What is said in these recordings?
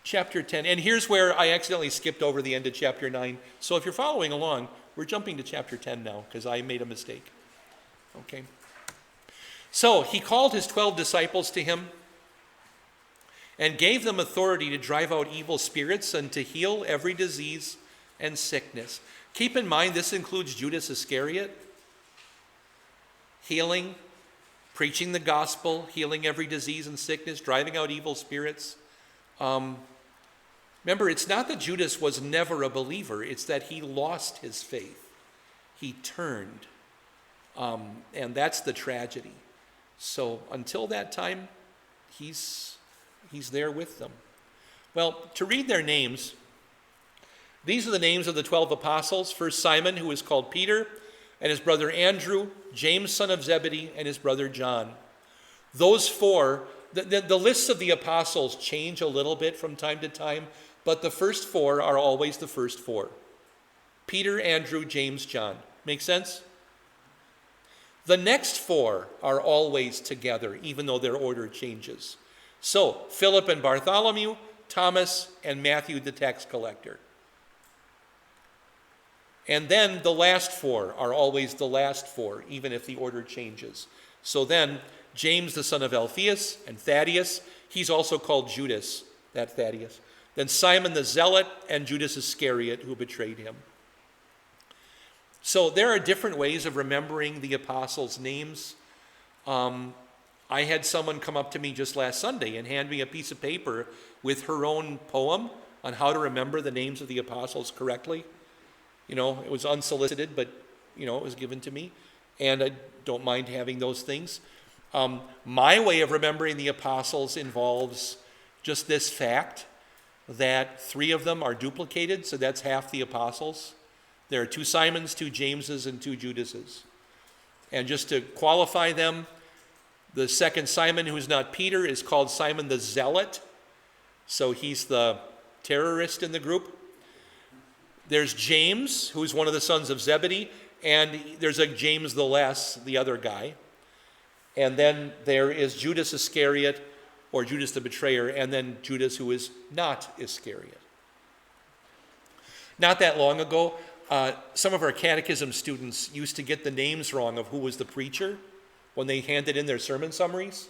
Chapter 10. And here's where I accidentally skipped over the end of chapter 9. So if you're following along, we're jumping to chapter 10 now because I made a mistake. Okay. So he called his 12 disciples to him and gave them authority to drive out evil spirits and to heal every disease and sickness. Keep in mind, this includes Judas Iscariot. Healing, preaching the gospel, healing every disease and sickness, driving out evil spirits. Remember, it's not that Judas was never a believer. It's that he lost his faith. He turned. And that's the tragedy. So until that time, he's there with them. Well, to read their names, these are the names of the 12 apostles. First Simon, who is called Peter, and his brother Andrew, James, son of Zebedee, and his brother John. Those four, the lists of the apostles change a little bit from time to time, but the first four are always the first four. Peter, Andrew, James, John. Make sense? The next four are always together, even though their order changes. So, Philip and Bartholomew, Thomas, and Matthew the tax collector. And then the last four are always the last four, even if the order changes. So then, James the son of Alphaeus and Thaddeus, he's also called Judas, that Thaddeus. Then Simon the Zealot and Judas Iscariot, who betrayed him. So there are different ways of remembering the apostles' names. I had someone come up to me just last Sunday and hand me a piece of paper with her own poem on how to remember the names of the apostles correctly. You know, it was unsolicited, but, you know, it was given to me. And I don't mind having those things. My way of remembering the apostles involves just this fact that 3 of them are duplicated, so that's half the apostles. There are 2 Simons, 2 Jameses, and 2 Judases. And just to qualify them, the second Simon, who is not Peter, is called Simon the Zealot. So he's the terrorist in the group. There's James, who's one of the sons of Zebedee, and there's a James the Less, the other guy. And then there is Judas Iscariot, or Judas the betrayer, and then Judas, who is not Iscariot. Not that long ago, some of our catechism students used to get the names wrong of who was the preacher when they handed in their sermon summaries.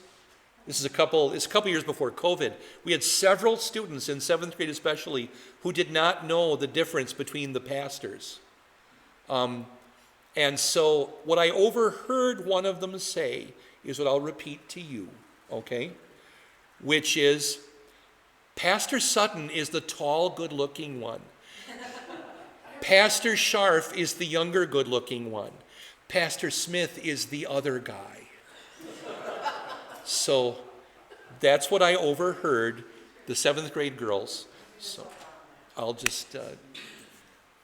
It's a couple years before COVID. We had several students in 7th grade especially who did not know the difference between the pastors. And so what I overheard one of them say is what I'll repeat to you, okay? Which is, Pastor Sutton is the tall, good-looking one. Pastor Scharf is the younger, good-looking one. Pastor Smith is the other guy. So that's what I overheard the 7th grade girls. So I'll just,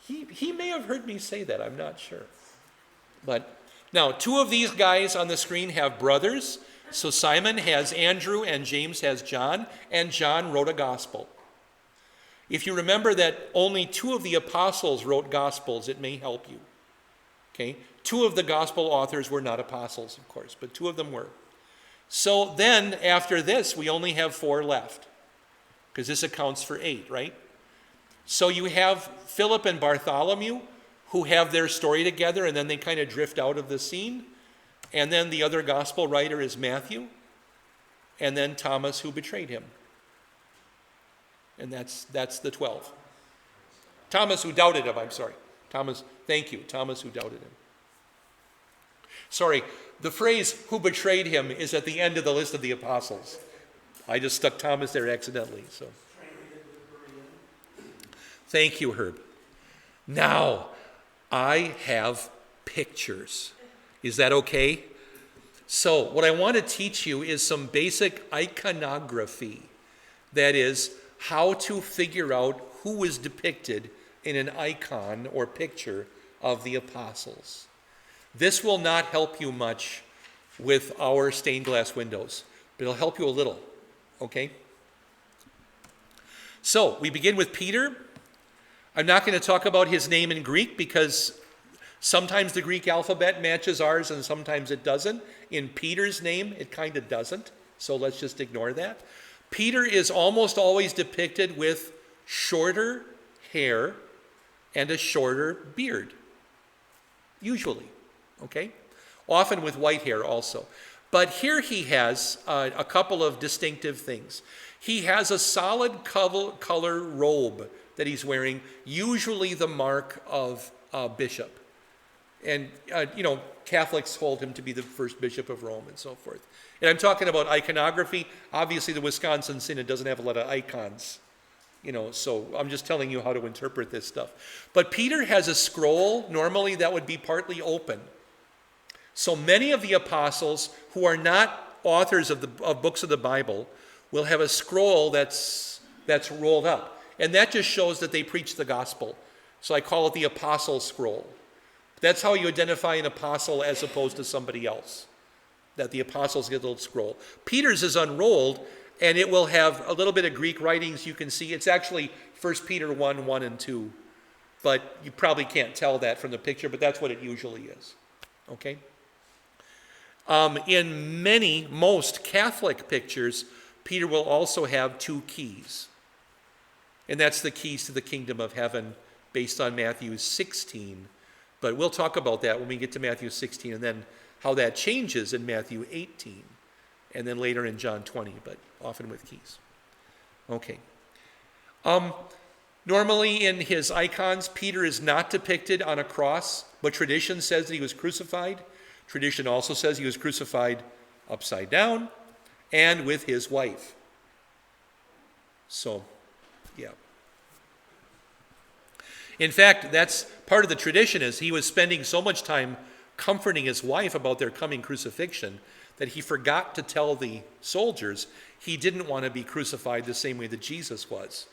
he may have heard me say that, I'm not sure. But now 2 of these guys on the screen have brothers. So Simon has Andrew and James has John, and John wrote a gospel. If you remember that only 2 of the apostles wrote gospels, it may help you. Okay? 2 of the gospel authors were not apostles, of course, but 2 of them were. So then, after this, we only have 4 left, because this accounts for 8, right? So you have Philip and Bartholomew, who have their story together, and then they kind of drift out of the scene. And then the other gospel writer is Matthew, and then Thomas, who betrayed him. And that's the 12. Thomas, who doubted him, I'm sorry. Thomas, thank you, Thomas, who doubted him. Sorry, the phrase, who betrayed him, is at the end of the list of the apostles. I just stuck Thomas there accidentally, so. Thank you, Herb. Now, I have pictures. Is that okay? So, what I want to teach you is some basic iconography. That is, how to figure out who is depicted in an icon or picture of the apostles. This will not help you much with our stained glass windows, but it'll help you a little, okay? So, we begin with Peter. I'm not going to talk about his name in Greek because sometimes the Greek alphabet matches ours and sometimes it doesn't. In Peter's name, it kind of doesn't, so let's just ignore that. Peter is almost always depicted with shorter hair and a shorter beard, usually, okay? Often with white hair also. But here he has a couple of distinctive things. He has a solid color robe that he's wearing, usually the mark of bishop. And, Catholics hold him to be the first bishop of Rome and so forth. And I'm talking about iconography. Obviously, the Wisconsin Synod doesn't have a lot of icons, so I'm just telling you how to interpret this stuff. But Peter has a scroll, normally that would be partly open. So many of the apostles who are not authors of books of the Bible will have a scroll that's rolled up. And that just shows that they preach the gospel. So I call it the apostle scroll. That's how you identify an apostle as opposed to somebody else, that the apostles get a little scroll. Peter's is unrolled, and it will have a little bit of Greek writings you can see. It's actually 1 Peter 1 and 2. But you probably can't tell that from the picture, but that's what it usually is. Okay? In most Catholic pictures, Peter will also have 2 keys. And that's the keys to the kingdom of heaven based on Matthew 16. But we'll talk about that when we get to Matthew 16 and then how that changes in Matthew 18 and then later in John 20, but often with keys. Okay. Normally in his icons, Peter is not depicted on a cross, but tradition says that he was crucified. Tradition also says he was crucified upside down and with his wife. So, yeah. In fact, that's part of the tradition is he was spending so much time comforting his wife about their coming crucifixion that he forgot to tell the soldiers he didn't want to be crucified the same way that Jesus was.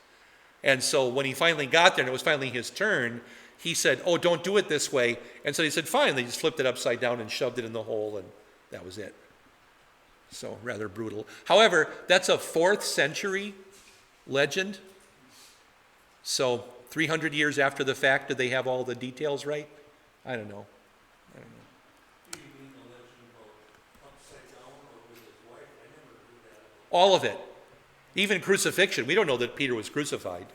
And so when he finally got there and it was finally his turn, he said, "Oh, don't do it this way." And so he said, "Fine." They just flipped it upside down and shoved it in the hole, and that was it. So rather brutal. However, that's a 4th century legend. So 300 years after the fact, did they have all the details right? I don't know. Do you mean the legend about upside down or with his wife? I never heard that. All of it. Even crucifixion. We don't know that Peter was crucified.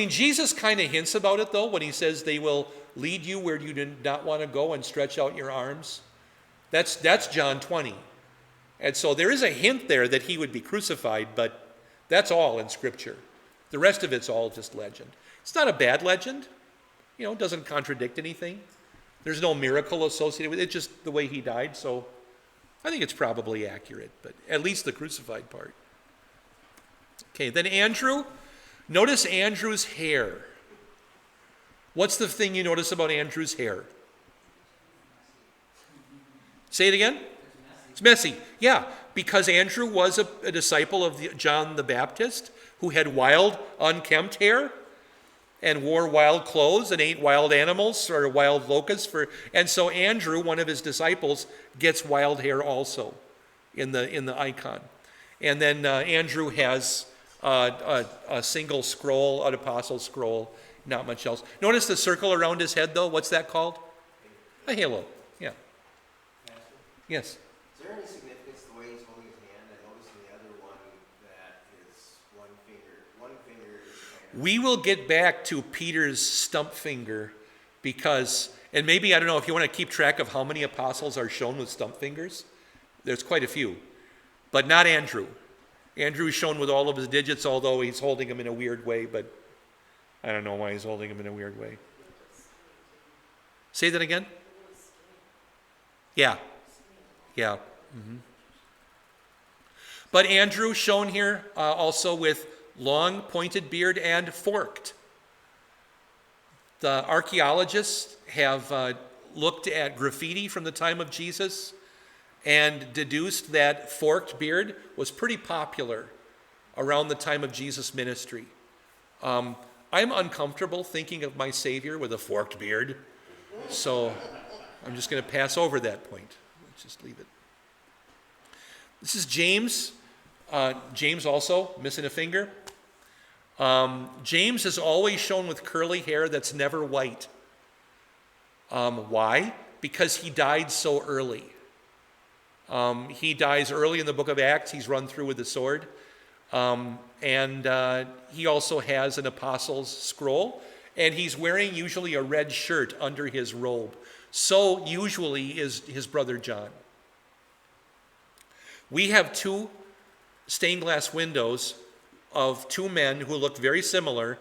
Jesus kind of hints about it, though, when he says they will lead you where you do not want to go and stretch out your arms. That's John 20. And so there is a hint there that he would be crucified, but that's all in Scripture. The rest of it's all just legend. It's not a bad legend. It doesn't contradict anything. There's no miracle associated with it. It's just the way he died, so I think it's probably accurate, but at least the crucified part. Okay, then Andrew. Notice Andrew's hair. What's the thing you notice about Andrew's hair? Say it again? It's messy. Yeah, because Andrew was a disciple of John the Baptist who had wild, unkempt hair and wore wild clothes and ate wild animals or wild locusts. And so Andrew, one of his disciples, gets wild hair also in the icon. And then Andrew has a single scroll, an apostle scroll, not much else. Notice the circle around his head, though. What's that called? A halo. Yeah. Pastor, Yes. is there any significance to the way he's holding his hand? I noticed in the other one that is one finger. One finger is kind of... We will get back to Peter's stump finger because, and maybe, I don't know, if you want to keep track of how many apostles are shown with stump fingers, there's quite a few, but not Andrew. Andrew is shown with all of his digits, although he's holding them in a weird way, but I don't know why he's holding them in a weird way. Say that again? Yeah. Yeah. Mm-hmm. But Andrew shown here also with long pointed beard and forked. The archaeologists have looked at graffiti from the time of Jesus and deduced that forked beard was pretty popular around the time of Jesus' ministry. I'm uncomfortable thinking of my Savior with a forked beard, so I'm just going to pass over that point. Let's just leave it. This is James. James also missing a finger. James is always shown with curly hair that's never white. Why? Because he died so early. He dies early in the book of Acts. He's run through with the sword. And he also has an apostle's scroll. And he's wearing usually a red shirt under his robe. So usually is his brother John. We have two stained glass windows of two men who look very similar.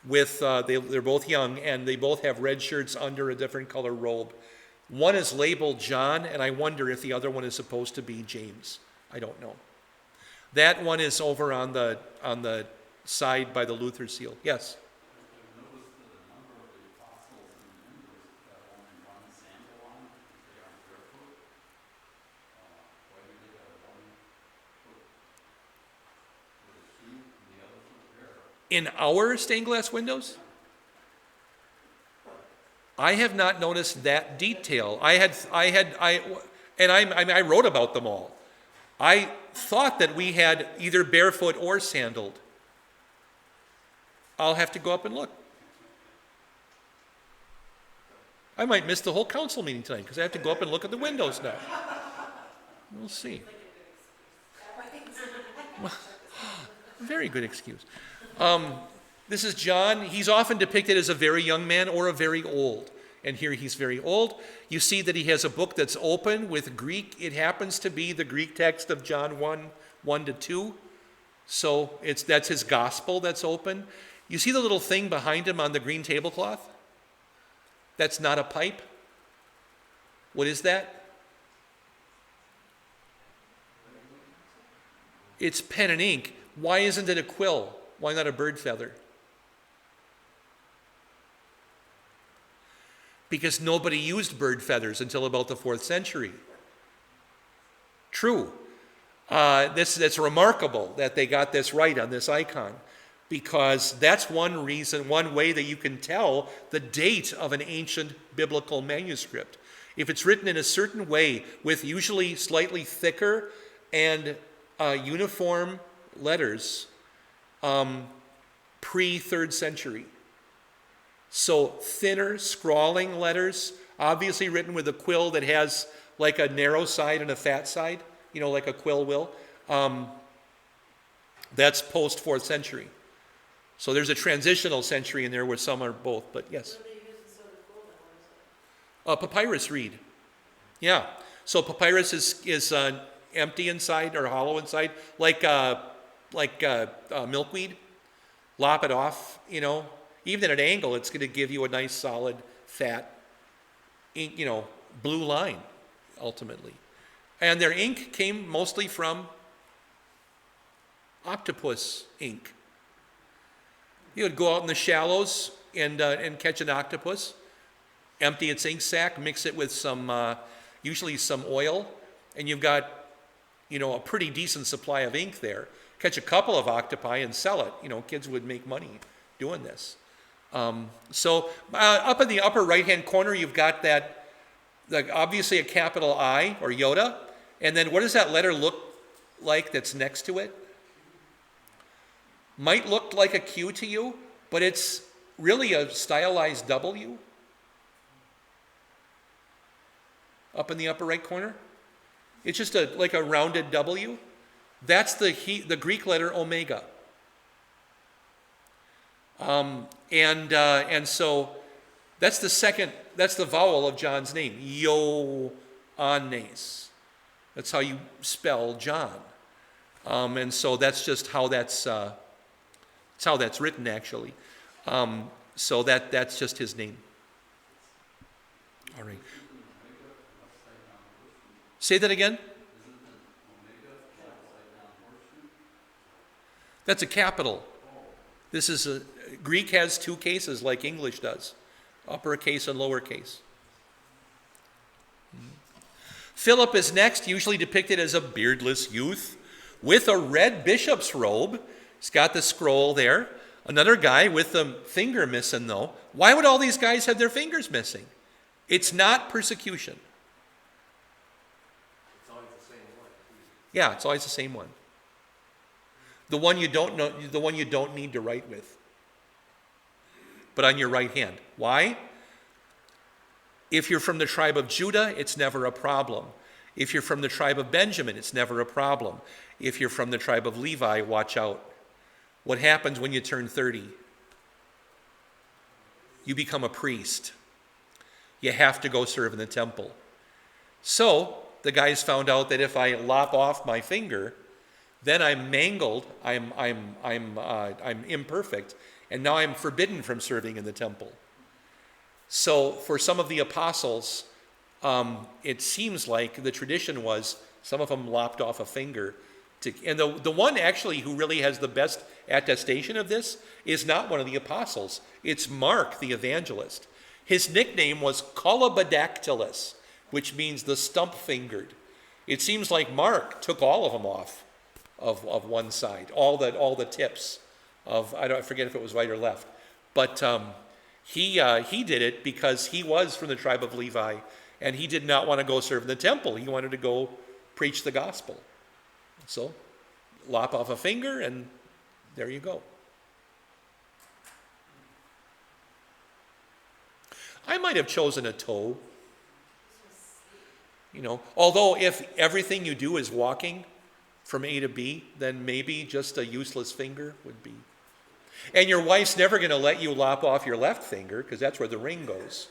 They're both young, and they both have red shirts under a different color robe. One is labeled John, and I wonder if the other one is supposed to be James. I don't know. That one is over on the side by the Luther seal. Yes? I've noticed that a number of the apostles and members have only one sandal on because they aren't barefoot. Why do they have one foot with a shoe and the other foot bare? In our stained glass windows? I have not noticed that detail. I wrote about them all. I thought that we had either barefoot or sandaled. I'll have to go up and look. I might miss the whole council meeting tonight because I have to go up and look at the windows now. We'll see. Very good excuse. This is John. He's often depicted as a very young man or a very old. And here he's very old. You see that he has a book that's open with Greek. It happens to be the Greek text of John 1:1-2. So that's his gospel that's open. You see the little thing behind him on the green tablecloth? That's not a pipe. What is that? It's pen and ink. Why isn't it a quill? Why not a bird feather? Because nobody used bird feathers until about the 4th century. True. That's remarkable that they got this right on this icon, because that's one way that you can tell the date of an ancient biblical manuscript. If it's written in a certain way with usually slightly thicker and uniform letters, pre-3rd century. So thinner, scrawling letters, obviously written with a quill that has like a narrow side and a fat side, like a quill will. That's post-4th century. So there's a transitional century in there where some are both, but yes. Papyrus reed. Yeah. So papyrus is empty inside or hollow inside, like milkweed. Lop it off, Even at an angle, it's going to give you a nice, solid, fat, ink, blue line, ultimately. And their ink came mostly from octopus ink. You would go out in the shallows and catch an octopus, empty its ink sac, mix it with usually some oil, and you've got, a pretty decent supply of ink there. Catch a couple of octopi and sell it. Kids would make money doing this. So up in the upper right-hand corner, you've got that, obviously a capital I, or Yoda. And then what does that letter look like that's next to it? Might look like a Q to you, but it's really a stylized W. Up in the upper right corner. It's just like a rounded W. That's the Greek letter omega. And so that's the vowel of John's name, Ioannes. That's how you spell John. And so that's just how that's written, actually. So that's just his name. All right. Say that again. That's a capital. Greek has two cases like English does, uppercase and lowercase. Philip is next, usually depicted as a beardless youth with a red bishop's robe. He's got the scroll there. Another guy with the finger missing, though. Why would all these guys have their fingers missing? It's not persecution. It's always the same one. Yeah, it's always the same one. The one you don't know, the one you don't need to write with, but on your right hand. Why? If you're from the tribe of Judah, it's never a problem. If you're from the tribe of Benjamin, it's never a problem. If you're from the tribe of Levi, watch out. What happens when you turn 30? You become a priest. You have to go serve in the temple. So the guys found out that if I lop off my finger, then I'm mangled, I'm imperfect, and now I'm forbidden from serving in the temple. So for some of the apostles, it seems like the tradition was some of them lopped off a finger. And the one actually who really has the best attestation of this is not one of the apostles. It's Mark, the evangelist. His nickname was Colobadactylus, which means the stump-fingered. It seems like Mark took all of them off of one side, all the tips of, I forget if it was right or left. But he did it because he was from the tribe of Levi, and he did not want to go serve in the temple. He wanted to go preach the gospel. So, lop off a finger, and there you go. I might have chosen a toe. Although if everything you do is walking from A to B, then maybe just a useless finger would be. And your wife's never going to let you lop off your left finger because that's where the ring goes.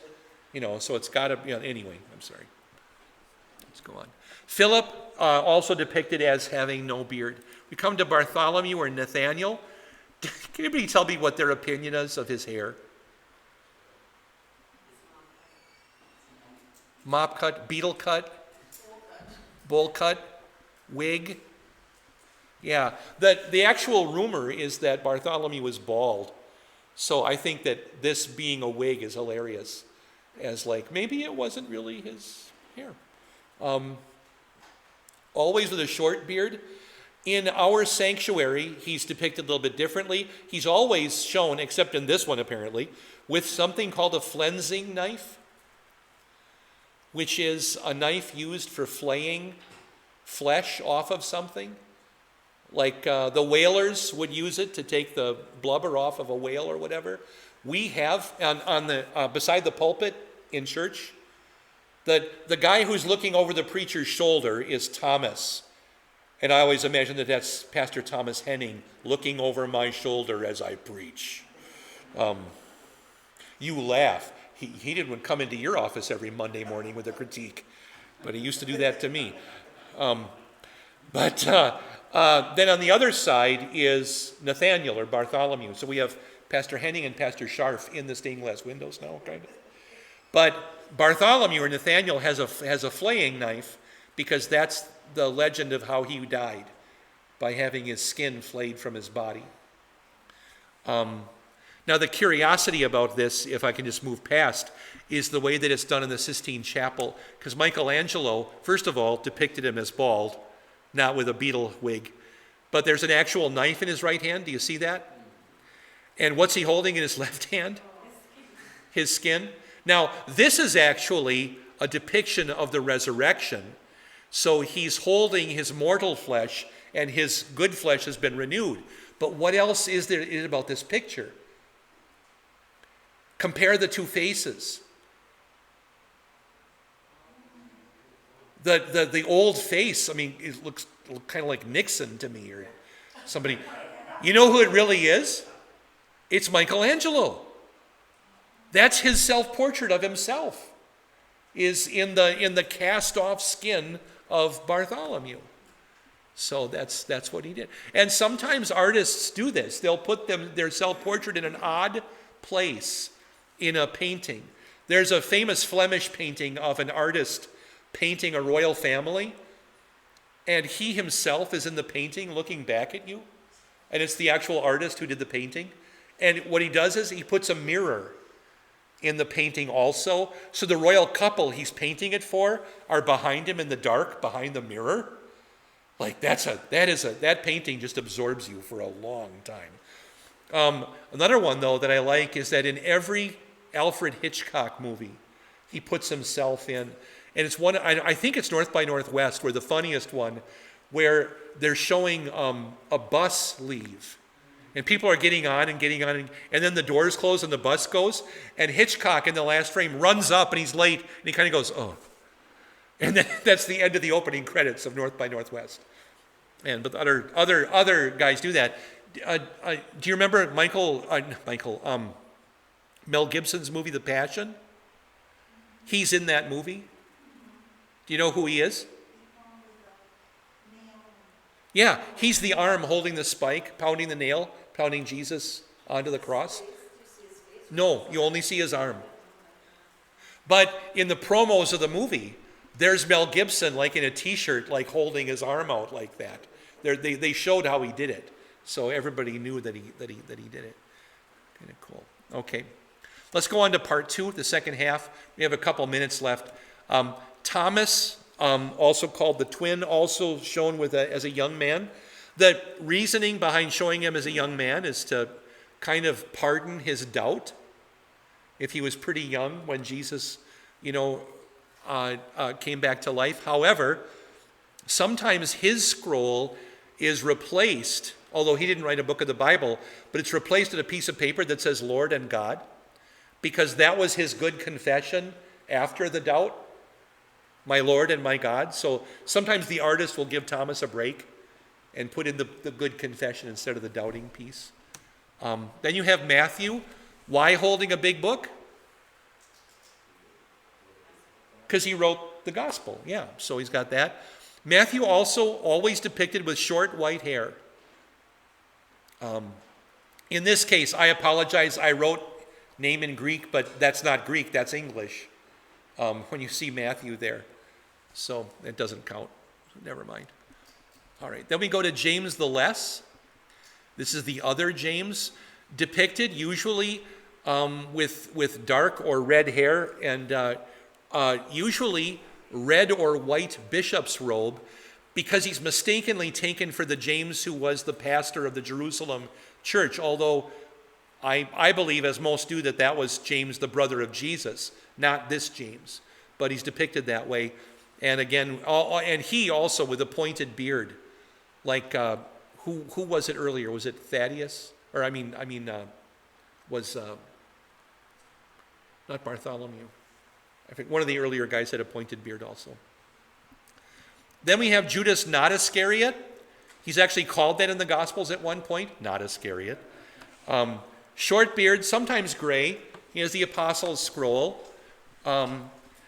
So it's got to, anyway, I'm sorry. Let's go on. Philip, also depicted as having no beard. We come to Bartholomew or Nathaniel. Can anybody tell me what their opinion is of his hair? Mop cut, beetle cut, bowl cut, wig. Yeah, the actual rumor is that Bartholomew was bald. So I think that this being a wig is hilarious. As like, maybe it wasn't really his hair. Always with a short beard. In our sanctuary, he's depicted a little bit differently. He's always shown, except in this one apparently, with something called a flensing knife, which is a knife used for flaying flesh off of something. Like the whalers would use it to take the blubber off of a whale or whatever. We have, on the beside the pulpit in church, the guy who's looking over the preacher's shoulder is Thomas. And I always imagine that that's Pastor Thomas Henning looking over my shoulder as I preach. You laugh. He didn't come into your office every Monday morning with a critique, but he used to do that to me. But then on the other side is Nathaniel or Bartholomew. So we have Pastor Henning and Pastor Scharf in the stained glass windows now, kind of. But Bartholomew or Nathaniel has a flaying knife because that's the legend of how he died, by having his skin flayed from his body. Now the curiosity about this, if I can just move past, is the way that it's done in the Sistine Chapel. Because Michelangelo, first of all, depicted him as bald, not with a beetle wig. But there's an actual knife in his right hand. Do you see that? And what's he holding in his left hand? His skin. Now, this is actually a depiction of the resurrection. So he's holding his mortal flesh, and his good flesh has been renewed. But what else is there about this picture? Compare the two faces. The old face, I mean, it looks kind of like Nixon to me or somebody. You know who it really is? It's Michelangelo. That's his self-portrait of himself, is in the cast-off skin of Bartholomew. So that's what he did. And sometimes artists do this. They'll put their self-portrait in an odd place in a painting. There's a famous Flemish painting of an artist painting a royal family, and he himself is in the painting looking back at you, and it's the actual artist who did the painting. And what he does is he puts a mirror in the painting also, so the royal couple he's painting it for are behind him in the dark, behind the mirror. Like that painting just absorbs you for a long time. Another one though that I like is that in every Alfred Hitchcock movie, he puts himself in, and it's one, I think it's North by Northwest, where the funniest one, where they're showing a bus leave. And people are getting on, and then the doors close and the bus goes, and Hitchcock in the last frame runs up and he's late, and he kind of goes, oh. And then that's the end of the opening credits of North by Northwest. But other guys do that. Do you remember Mel Gibson's movie, The Passion? He's in that movie. Do you know who he is? Yeah, he's the arm holding the spike, pounding the nail, pounding Jesus onto the cross. No, you only see his arm. But in the promos of the movie, there's Mel Gibson like in a t-shirt, like holding his arm out like that. They showed how he did it. So everybody knew that he did it. Kind of cool. Okay. Let's go on to part 2, the second half. We have a couple minutes left. Thomas, also called the twin, also shown as a young man. The reasoning behind showing him as a young man is to kind of pardon his doubt. If he was pretty young when Jesus, came back to life. However, sometimes his scroll is replaced, although he didn't write a book of the Bible, but it's replaced in a piece of paper that says Lord and God, because that was his good confession after the doubt, my Lord and my God. So sometimes the artist will give Thomas a break and put in the good confession instead of the doubting piece. Then you have Matthew. Why holding a big book? Because he wrote the gospel. Yeah, so he's got that. Matthew also always depicted with short white hair. In this case, I apologize, I wrote name in Greek, but that's not Greek, that's English. When you see Matthew there. So it doesn't count. Never mind. All right, then we go to James the Less. This is the other James, depicted usually with dark or red hair and usually red or white bishop's robe, because he's mistakenly taken for the James who was the pastor of the Jerusalem church, although I believe, as most do, that was James, the brother of Jesus, not this James, but he's depicted that way. And again, and he also with a pointed beard, like who was it earlier? Was it Thaddeus? Or was not Bartholomew? I think one of the earlier guys had a pointed beard also. Then we have Judas not Iscariot. He's actually called that in the Gospels at one point, not Iscariot. Short beard, sometimes gray. He has the Apostles' Scroll.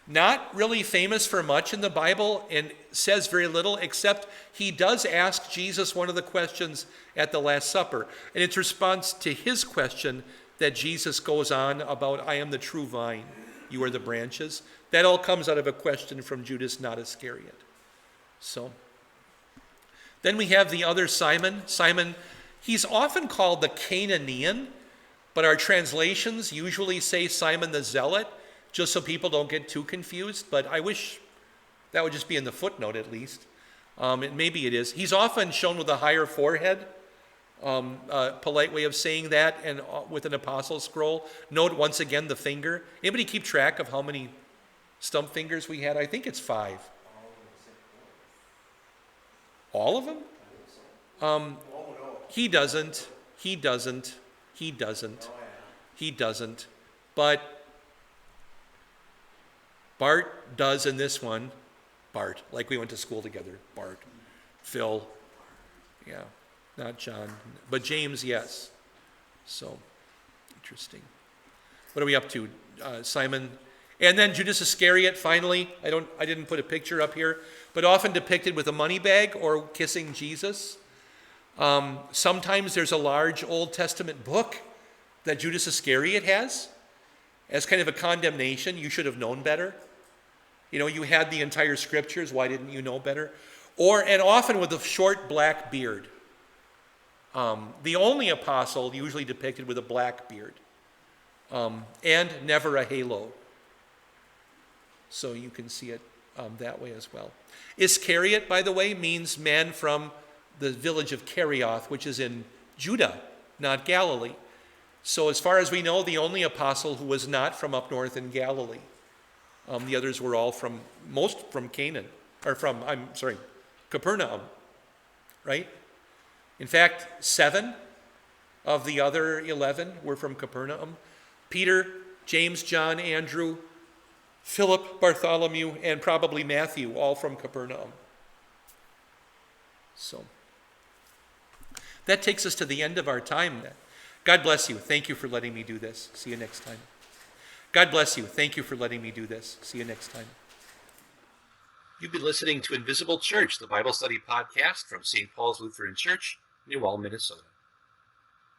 Not really famous for much in the Bible and says very little, except he does ask Jesus one of the questions at the Last Supper. And it's response to his question that Jesus goes on about, I am the true vine, you are the branches. That all comes out of a question from Judas not Iscariot. So, then we have the other Simon. Simon, he's often called the Cananean, but our translations usually say Simon the Zealot, just so people don't get too confused. But I wish that would just be in the footnote at least. Maybe it is. He's often shown with a higher forehead, a polite way of saying that, and with an Apostles' Scroll. Note once again the finger. Anybody keep track of how many stump fingers we had? I think it's 5. All of them? He doesn't. But Bart does in this one. Bart, like we went to school together. Bart. Phil. Yeah, not John. But James, yes. So, interesting. What are we up to? Simon. And then Judas Iscariot, finally. I didn't put a picture up here, but often depicted with a money bag or kissing Jesus. Sometimes there's a large Old Testament book that Judas Iscariot has as kind of a condemnation. You should have known better. You had the entire scriptures. Why didn't you know better? And often with a short black beard. The only apostle usually depicted with a black beard. And never a halo. So you can see it that way as well. Iscariot, by the way, means man from the village of Kerioth, which is in Judah, not Galilee. So as far as we know, the only apostle who was not from up north in Galilee. The others were all from Canaan, or Capernaum, right? In fact, 7 of the other 11 were from Capernaum. Peter, James, John, Andrew, Philip, Bartholomew, and probably Matthew, all from Capernaum. So that takes us to the end of our time. God bless you. Thank you for letting me do this. See you next time. God bless you. Thank you for letting me do this. See you next time. You've been listening to Invisible Church, the Bible study podcast from St. Paul's Lutheran Church, New Ulm, Minnesota.